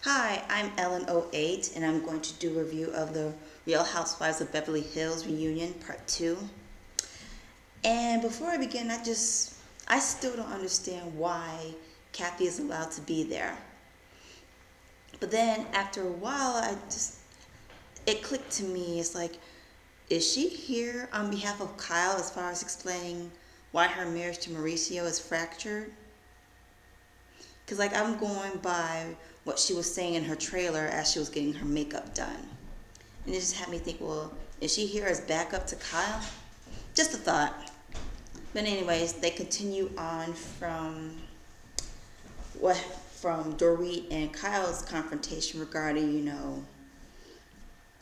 Hi, I'm Ellen '08, and I'm going to do a review of the Real Housewives of Beverly Hills reunion part 2. And before I begin, I still don't understand why Kathy is allowed to be there. But then after a while, it clicked to me. It's like, is she here on behalf of Kyle as far as explaining why her marriage to Mauricio is fractured? Because I'm going by what she was saying in her trailer as she was getting her makeup done. And it just had me think, well, is she here as backup to Kyle? Just a thought. But anyways, they continue on from Dorit and Kyle's confrontation regarding,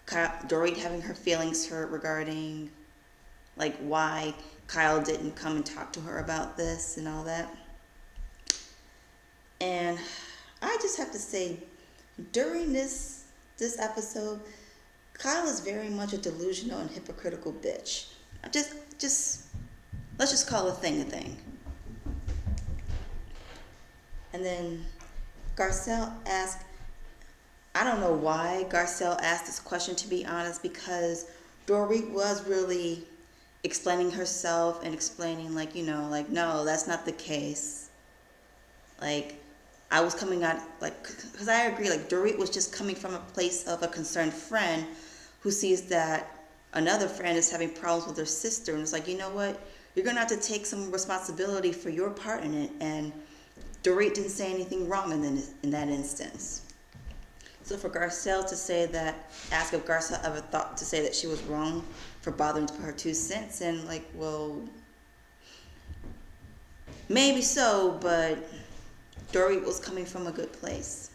Dorit having her feelings hurt regarding why Kyle didn't come and talk to her about this and all that. And I just have to say, during this episode, Kyle is very much a delusional and hypocritical bitch. Just let's just call a thing a thing. And then Garcelle asked, I don't know why Garcelle asked this question, to be honest, because Dorit was really explaining herself and explaining no, that's not the case. I was coming out, because I agree, Dorit was just coming from a place of a concerned friend who sees that another friend is having problems with her sister, and it's like, you know what, you're going to have to take some responsibility for your part in it, and Dorit didn't say anything wrong in that instance. So for Garcelle to say that, ask if Garcelle ever thought to say that she was wrong for bothering to put her 2 cents in, well, maybe so, but Dorit was coming from a good place.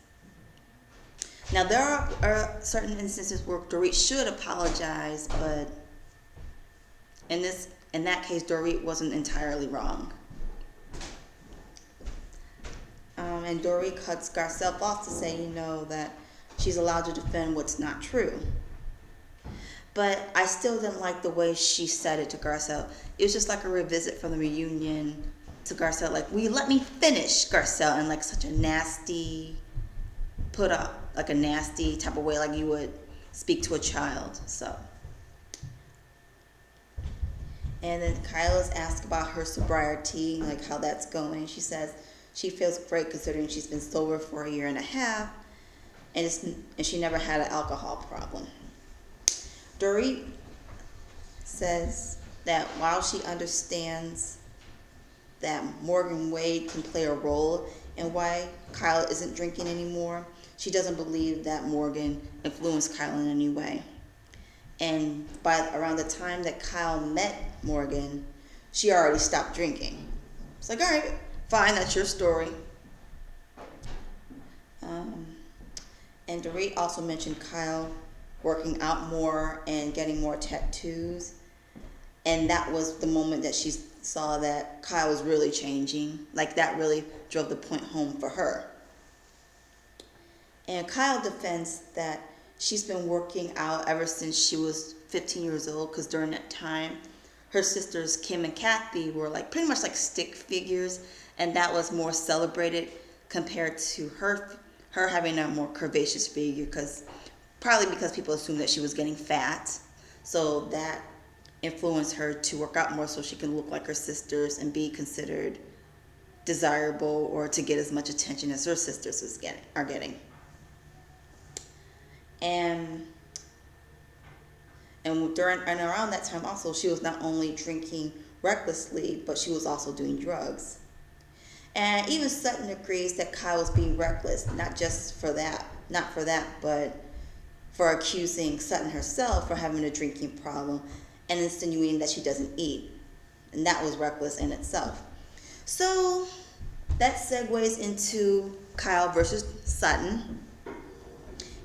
Now, there are certain instances where Dorit should apologize, but in that case, Dorit wasn't entirely wrong. And Dorit cuts Garcelle off to say, that she's allowed to defend what's not true. But I still didn't like the way she said it to Garcelle. It was just like a revisit from the reunion to Garcelle. Will you let me finish, Garcelle? And such a nasty, put up, a nasty type of way, like you would speak to a child. So. And then Kyle is asked about her sobriety, how that's going. She says she feels great considering she's been sober for a year and a half, and she never had an alcohol problem. Dorit says that while she understands that Morgan Wade can play a role in why Kyle isn't drinking anymore, she doesn't believe that Morgan influenced Kyle in any way. And by around the time that Kyle met Morgan, she already stopped drinking. It's all right, fine, that's your story. And Dorit also mentioned Kyle working out more and getting more tattoos. And that was the moment that she saw that Kyle was really changing. That really drove the point home for her. And Kyle defends that she's been working out ever since she was 15 years old, because during that time, her sisters Kim and Kathy were pretty much stick figures, and that was more celebrated compared to her having a more curvaceous figure, probably because people assumed that she was getting fat. So that influenced her to work out more so she can look like her sisters and be considered desirable, or to get as much attention as her sisters are getting. And around that time also, she was not only drinking recklessly, but she was also doing drugs. And even Sutton agrees that Kyle was being reckless, not for that, but for accusing Sutton herself for having a drinking problem and insinuating that she doesn't eat. And that was reckless in itself. So that segues into Kyle versus Sutton.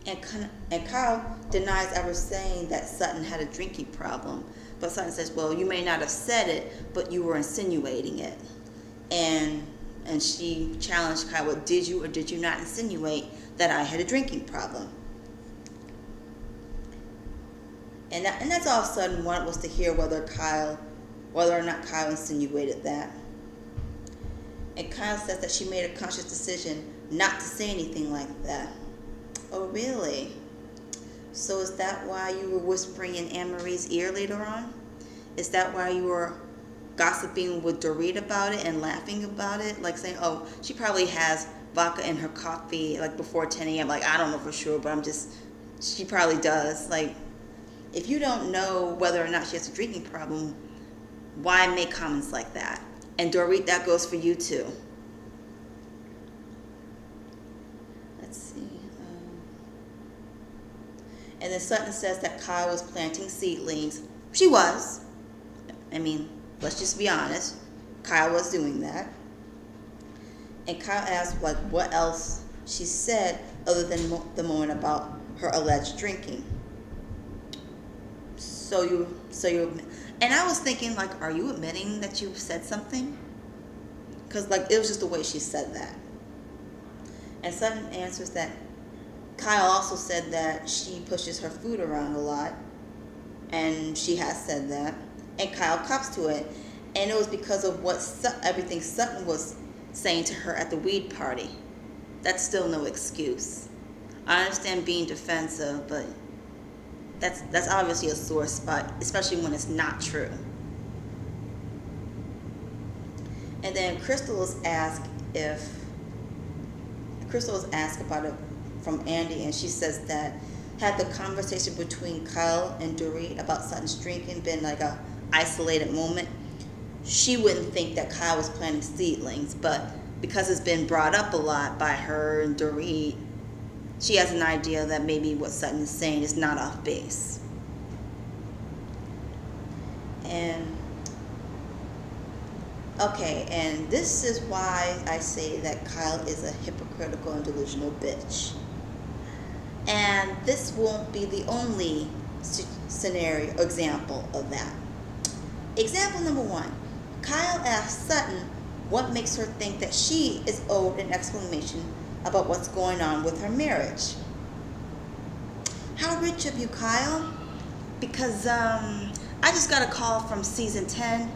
And Kyle denies ever saying that Sutton had a drinking problem. But Sutton says, well, you may not have said it, but you were insinuating it. And she challenged Kyle, well, did you or did you not insinuate that I had a drinking problem? And that's all Sutton wanted, was to hear whether or not Kyle insinuated that. And Kyle says that she made a conscious decision not to say anything like that. Oh, really? So is that why you were whispering in Anne Marie's ear later on? Is that why you were gossiping with Dorit about it and laughing about it? Like saying, oh, she probably has vodka in her coffee like before 10 a.m. Like, I don't know for sure, but she probably does. Like, if you don't know whether or not she has a drinking problem, why make comments like that? And Dorit, that goes for you too. Let's see. And then Sutton says that Kyle was planting seedlings. She was. I mean, let's just be honest. Kyle was doing that. And Kyle asked, like, what else she said other than the moment about her alleged drinking. So you, and I was thinking, like, are you admitting that you said something? Because, like, it was just the way she said that. And Sutton answers that Kyle also said that she pushes her food around a lot. And she has said that. And Kyle cops to it. And it was because of everything Sutton was saying to her at the weed party. That's still no excuse. I understand being defensive, but that's obviously a sore spot, especially when it's not true. And then Crystal was asked about it from Andy, and she says that had the conversation between Kyle and Dorit about Sutton's drinking been like a isolated moment, she wouldn't think that Kyle was planting seedlings, but because it's been brought up a lot by her and Dorit, she has an idea that maybe what Sutton is saying is not off base. And this is why I say that Kyle is a hypocritical and delusional bitch. And this won't be the only example of that. Example number 1. Kyle asked Sutton what makes her think that she is owed an explanation about what's going on with her marriage. How rich of you, Kyle? Because I just got a call from season 10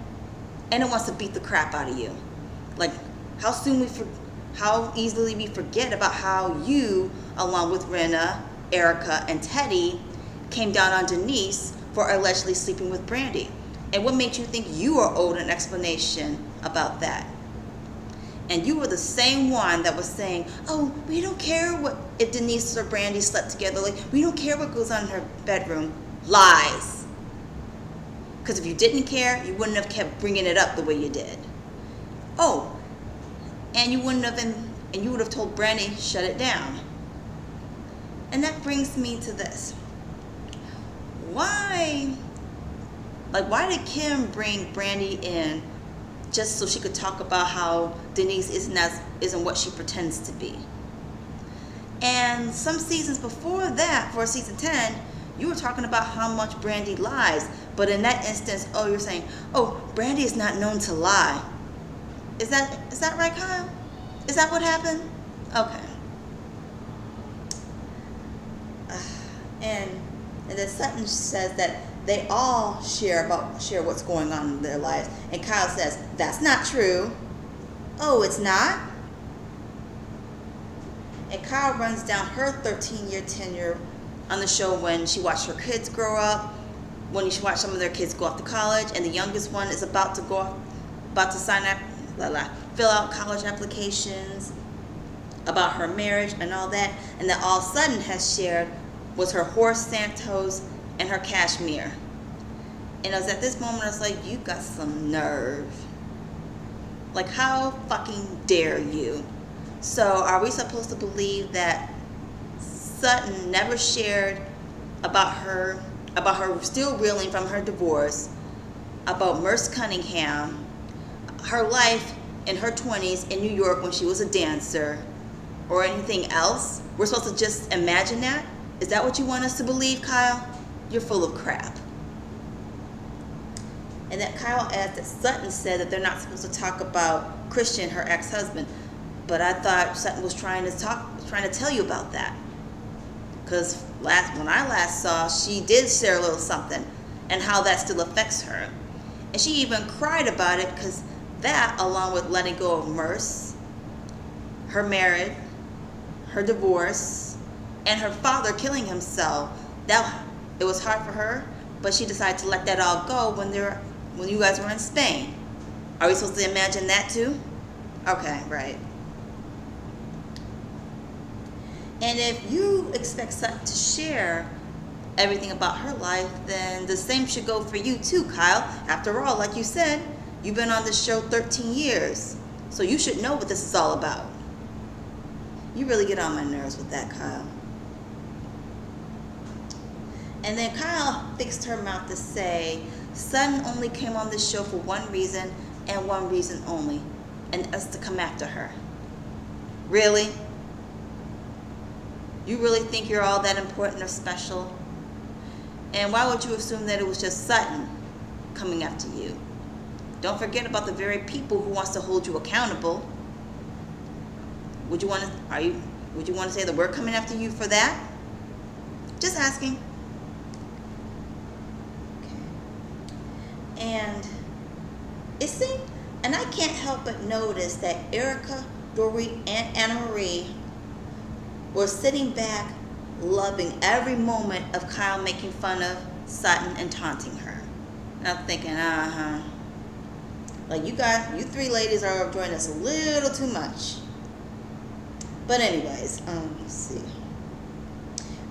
and it wants to beat the crap out of you. Like, how easily we forget about how you, along with Rinna, Erica, and Teddy, came down on Denise for allegedly sleeping with Brandy. And what made you think you are owed an explanation about that? And you were the same one that was saying, oh, we don't care if Denise or Brandy slept together. Like, we don't care what goes on in her bedroom. Lies. Because if you didn't care, you wouldn't have kept bringing it up the way you did. Oh, and you would have told Brandy, shut it down. And that brings me to this. Why did Kim bring Brandy in just so she could talk about how Denise isn't what she pretends to be? And some seasons before that, for season 10, you were talking about how much Brandy lies. But in that instance, you're saying, Brandy is not known to lie. Is that right, Kyle? Is that what happened? Okay. And then Sutton says that they all share what's going on in their lives. And Kyle says, that's not true. Oh, it's not? And Kyle runs down her 13-year tenure on the show when she watched her kids grow up, when she watched some of their kids go off to college, and the youngest one is about to sign up, fill out college applications, about her marriage and all that. And then all of a sudden has shared was her horse Santos and her cashmere. And it was at this moment I was like, you got some nerve. Like, how fucking dare you? So are we supposed to believe that Sutton never shared about her still reeling from her divorce, about Merce Cunningham, her life in her 20s in New York when she was a dancer, or anything else? We're supposed to just imagine that? Is that what you want us to believe, Kyle? You're full of crap. And that Kyle adds that Sutton said that they're not supposed to talk about Christian, her ex-husband. But I thought Sutton was trying to tell you about that. Because when I last saw, she did share a little something and how that still affects her. And she even cried about it because that, along with letting go of Merce, her marriage, her divorce, and her father killing himself. That it was hard for her, but she decided to let that all go when you guys were in Spain. Are we supposed to imagine that too? Okay, right. And if you expect Sutton to share everything about her life, then the same should go for you too, Kyle. After all, like you said, you've been on this show 13 years, so you should know what this is all about. You really get on my nerves with that, Kyle. And then Kyle fixed her mouth to say, Sutton only came on this show for one reason and one reason only, and that's to come after her. Really? You really think you're all that important or special? And why would you assume that it was just Sutton coming after you? Don't forget about the very people who wants to hold you accountable. Would you want to say that we're coming after you for that? Just asking. Okay. And it seemed, and I can't help but notice that Erica, Dory, and Anna Marie were sitting back, loving every moment of Kyle making fun of Sutton and taunting her. And I'm thinking, like you three ladies are enjoying this a little too much. But anyways, let's see.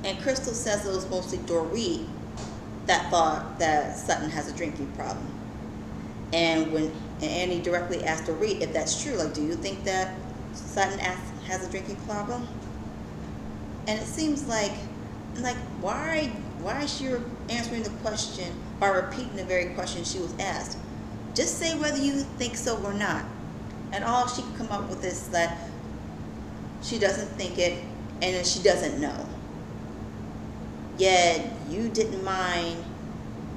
And Crystal says it was mostly Dorit that thought that Sutton has a drinking problem. And Annie directly asked Dorit if that's true, like, do you think that Sutton has a drinking problem? And it seems like why is she answering the question by repeating the very question she was asked? Just say whether you think so or not. And all she can come up with is that she doesn't think it and she doesn't know. Yet you didn't mind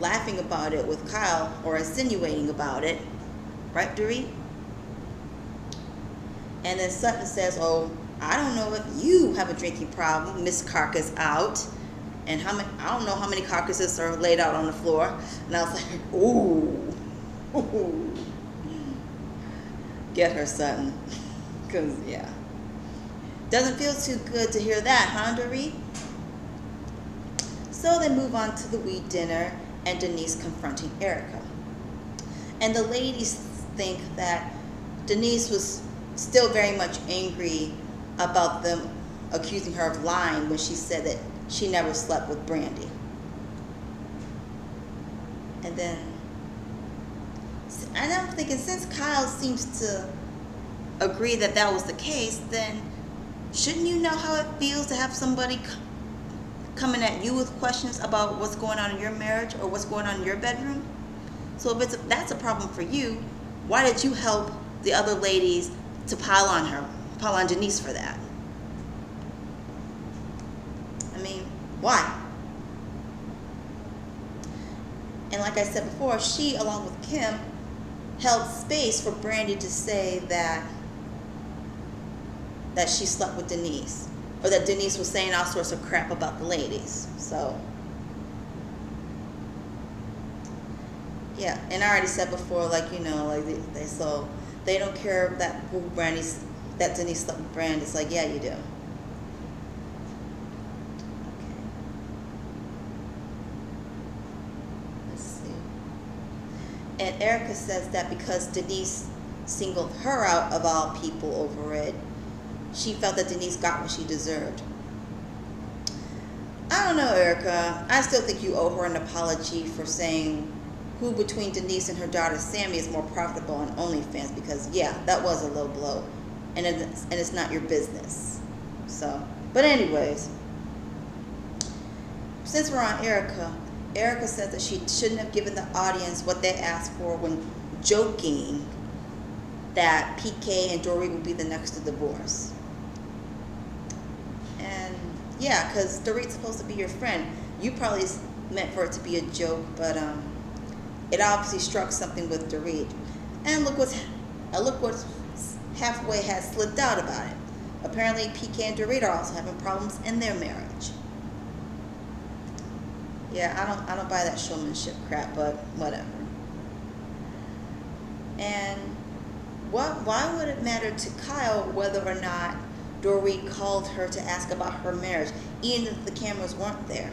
laughing about it with Kyle or insinuating about it, right, Dorit? And then Sutton says, oh, I don't know if you have a drinking problem, Miss Carcass out. And I don't know how many carcasses are laid out on the floor. And I was like, ooh. Get her, Sutton. Because, yeah. Doesn't feel too good to hear that, huh, Dorit? So they move on to the wheat dinner and Denise confronting Erica. And the ladies think that Denise was still very much angry about them accusing her of lying when she said that she never slept with Brandy. And I'm thinking, since Kyle seems to agree that that was the case, then shouldn't you know how it feels to have somebody coming at you with questions about what's going on in your marriage or what's going on in your bedroom? So if that's a problem for you, why did you help the other ladies to pile on Denise for that? I mean, why? And like I said before, she, along with Kim, held space for Brandy to say that she slept with Denise, or that Denise was saying all sorts of crap about the ladies. So, yeah, and I already said before, like, you know, like they don't care that Denise slept with Brandy. It's like, yeah, you do. And Erica says that because Denise singled her out of all people over it, she felt that Denise got what she deserved. I don't know, Erica. I still think you owe her an apology for saying who between Denise and her daughter Sammy is more profitable on OnlyFans, because, yeah, that was a low blow. And it's not your business. So, but anyways, since we're on Erica says that she shouldn't have given the audience what they asked for when joking that PK and Dory would be the next to divorce. And yeah, because Dory's supposed to be your friend. You probably meant for it to be a joke, but it obviously struck something with Dorit. And look what halfway has slipped out about it. Apparently PK and Dorit are also having problems in their marriage. Yeah, I don't buy that showmanship crap, but whatever. And why would it matter to Kyle whether or not Dorit called her to ask about her marriage, even if the cameras weren't there.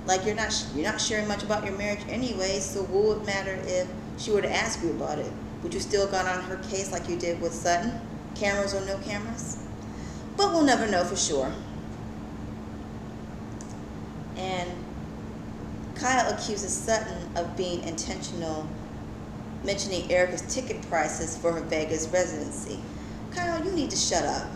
Like you're not sharing much about your marriage anyway, so what would it matter if she were to ask you about it? Would you still gone on her case like you did with Sutton, cameras or no cameras? But we'll never know for sure. And Kyle accuses Sutton of being intentional, mentioning Erica's ticket prices for her Vegas residency. Kyle, you need to shut up.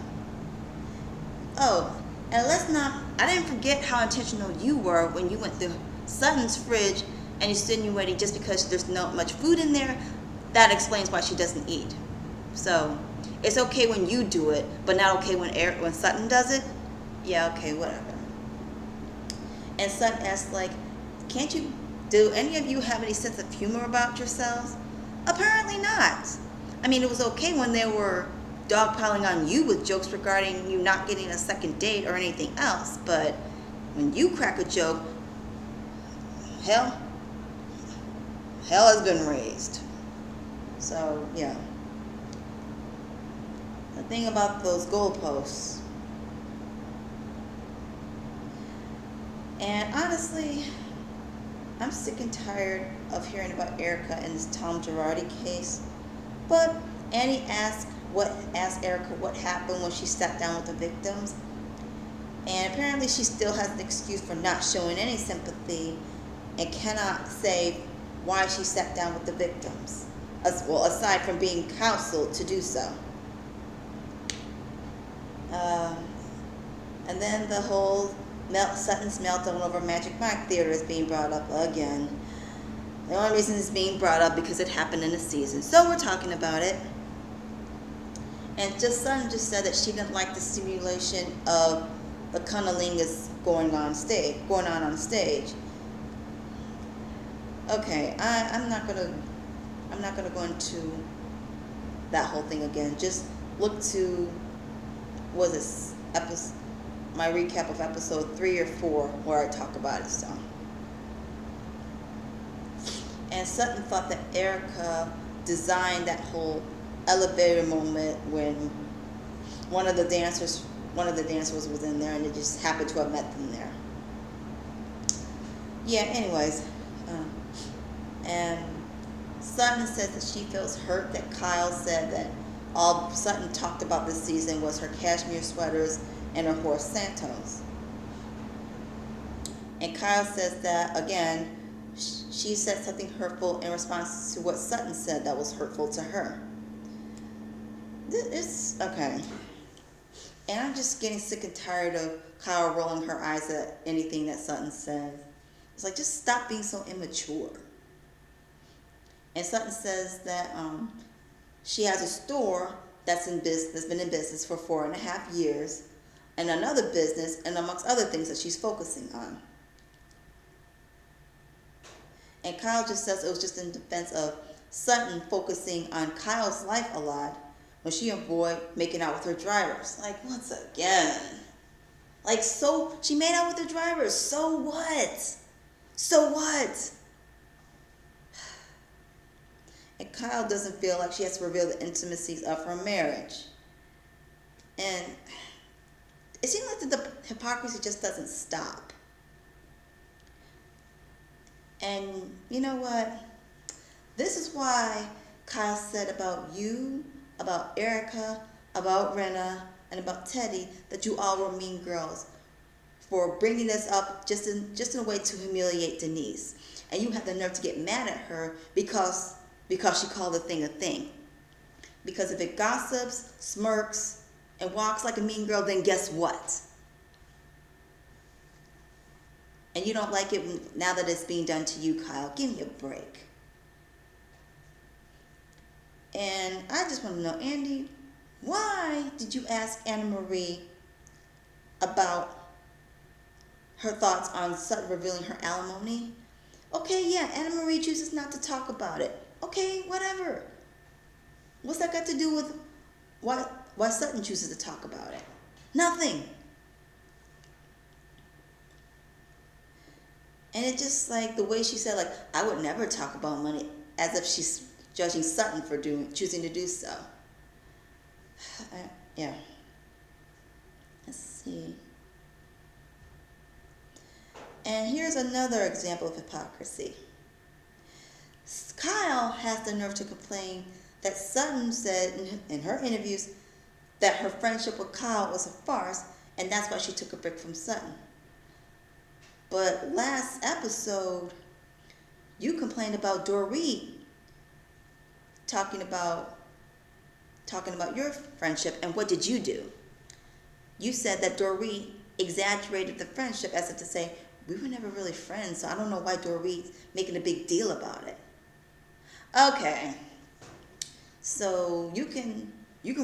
Oh, and I didn't forget how intentional you were when you went through Sutton's fridge and you insinuating just because there's not much food in there, that explains why she doesn't eat. So, it's okay when you do it, but not okay when Sutton does it? Yeah, okay, whatever. And Sutton asks, like, do any of you have any sense of humor about yourselves? Apparently not. I mean, it was okay when they were dogpiling on you with jokes regarding you not getting a second date or anything else, but when you crack a joke, hell has been raised. So, yeah. The thing about those goalposts. And honestly, I'm sick and tired of hearing about Erica and this Tom Girardi case. But Annie asked Erica what happened when she sat down with the victims. And apparently she still has an excuse for not showing any sympathy and cannot say why she sat down with the victims. Aside from being counseled to do so. And then the whole Sutton's meltdown over Magic Mike Theater is being brought up again. The only reason it's being brought up because it happened in the season. So we're talking about it. And Sutton just said that she didn't like the simulation of the cunnilingus going on on stage. Okay, I'm not gonna go into that whole thing again. Just look to my recap of episode 3 or 4 where I talk about it. So, and Sutton thought that Erica designed that whole elevator moment when one of the dancers was in there, and it just happened to have met them there. Yeah. Anyways, and Sutton says that she feels hurt that Kyle said that all Sutton talked about this season was her cashmere sweaters and her horse Santos. And Kyle says that, again, she said something hurtful in response to what Sutton said that was hurtful to her. It's okay. And I'm just getting sick and tired of Kyle rolling her eyes at anything that Sutton says. It's like, just stop being so immature. And Sutton says that she has a store that's been in business for 4.5 years, and another business, and amongst other things that she's focusing on. And Kyle just says it was just in defense of Sutton focusing on Kyle's life a lot when she avoided making out with her drivers. Like, once again. Like, so, she made out with her drivers. So what? So what? And Kyle doesn't feel like she has to reveal the intimacies of her marriage. And it seems like the hypocrisy just doesn't stop. And you know what? This is why Kyle said about you, about Erica, about Renna, and about Teddy that you all were mean girls for bringing this up just in a way to humiliate Denise. And you had the nerve to get mad at her because she called the thing a thing. Because if it gossips, smirks, and walks like a mean girl, then guess what? And you don't like it now that it's being done to you, Kyle. Give me a break. And I just want to know, Andy, why did you ask Anna Marie about her thoughts on Sutton revealing her alimony? Okay, yeah, Anna Marie chooses not to talk about it. Okay, whatever. What's that got to do with why Sutton chooses to talk about it? Nothing. And it just like the way she said, like, I would never talk about money, as if she's judging Sutton for choosing to do so. Yeah. see. And here's another example of hypocrisy. Kyle has the nerve to complain that Sutton said in her interviews that her friendship with Kyle was a farce, and that's why she took a break from Sutton. But last episode, you complained about Dorit talking about your friendship, and what did you do? You said that Dorit exaggerated the friendship as if to say, we were never really friends, so I don't know why Dorit's making a big deal about it. Okay, so you can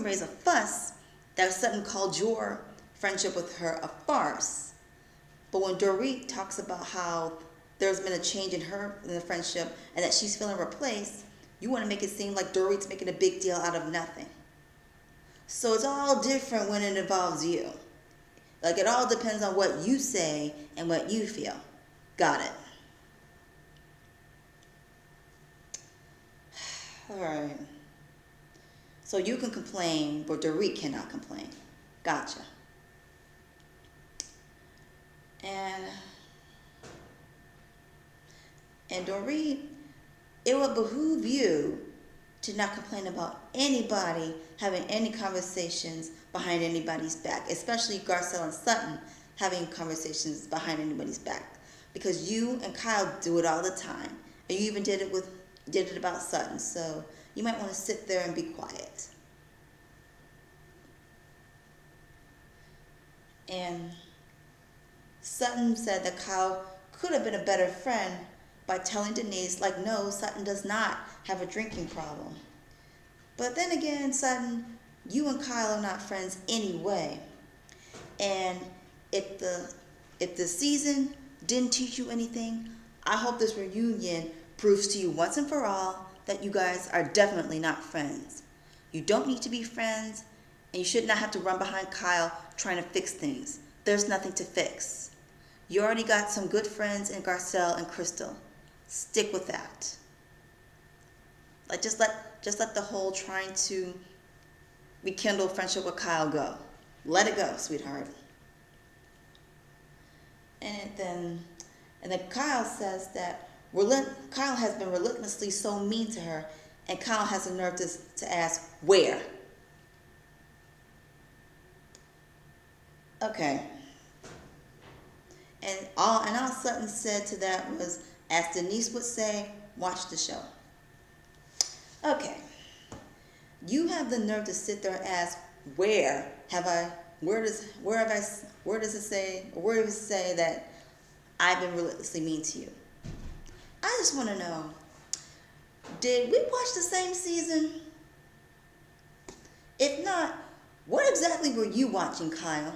raise a fuss that Sutton called your friendship with her a farce. But when Dorit talks about how there's been a change in the friendship and that she's feeling replaced, you want to make it seem like Dorit's making a big deal out of nothing. So it's all different when it involves you. Like, it all depends on what you say and what you feel. Got it. All right. So you can complain, but Dorit cannot complain. Gotcha. And Dorit, it would behoove you to not complain about anybody having any conversations behind anybody's back, especially Garcelle and Sutton having conversations behind anybody's back, because you and Kyle do it all the time, and you even did it about Sutton. So you might want to sit there and be quiet. And Sutton said that Kyle could have been a better friend by telling Denise, like, no, Sutton does not have a drinking problem. But then again, Sutton, you and Kyle are not friends anyway. And if the season didn't teach you anything, I hope this reunion proves to you once and for all that you guys are definitely not friends. You don't need to be friends, and you should not have to run behind Kyle trying to fix things. There's nothing to fix. You already got some good friends in Garcelle and Crystal. Stick with that. Like, just let the whole trying to rekindle friendship with Kyle go. Let it go, sweetheart. And then Kyle says that Kyle has been relentlessly so mean to her, and Kyle has the nerve to ask where. Okay. And all Sutton said to that was, as Denise would say, watch the show. Okay. You have the nerve to sit there and ask, where does it say that I've been relentlessly mean to you? I just want to know, did we watch the same season? If not, what exactly were you watching, Kyle?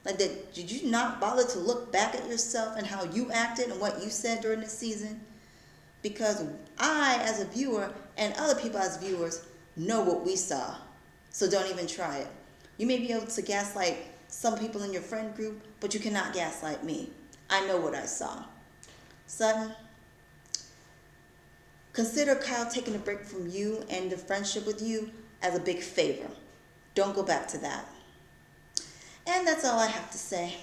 Like, did you not bother to look back at yourself and how you acted and what you said during the season? Because I, as a viewer, and other people as viewers, know what we saw. So don't even try it. You may be able to gaslight some people in your friend group, but you cannot gaslight me. I know what I saw. Sutton, consider Kyle taking a break from you and the friendship with you as a big favor. Don't go back to that. And that's all I have to say.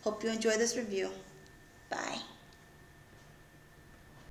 Hope you enjoy this review. Bye.